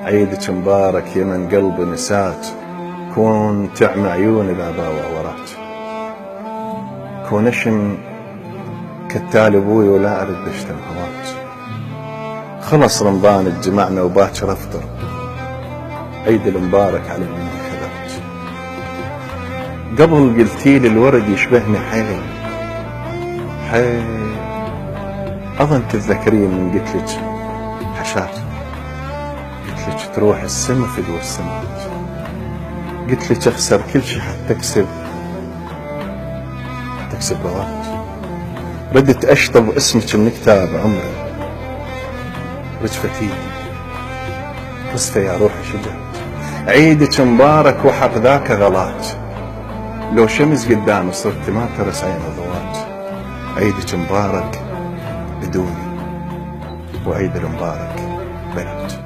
عيدك مبارك يا من قلبي نسات، كون تعمى عيوني إذا ضاوع وراك، كون اشم كالتال ابوي ولا ارد اشتم هواك. خلص رمضان اجتمعنا وباكر افطر، عيد المبارك على مني خذاك. قبل قلتيلي الورد يشبهني حيل حيل، اظن تتذكرين من قلتلك حشاك، قلتلك تروح السما فدوى السما، قلتلك اخسر كل شي حتى تكسب رواك. ردت اشطب اسمك من كتاب عمري، رجفتي قصفة يا روحي شجعت. عيدك مبارك وحق ذاك غلات، لو شمس قدامي صرت ما ترس عين ضوات. عيدك مبارك بدوني وعيد المبارك بلاك.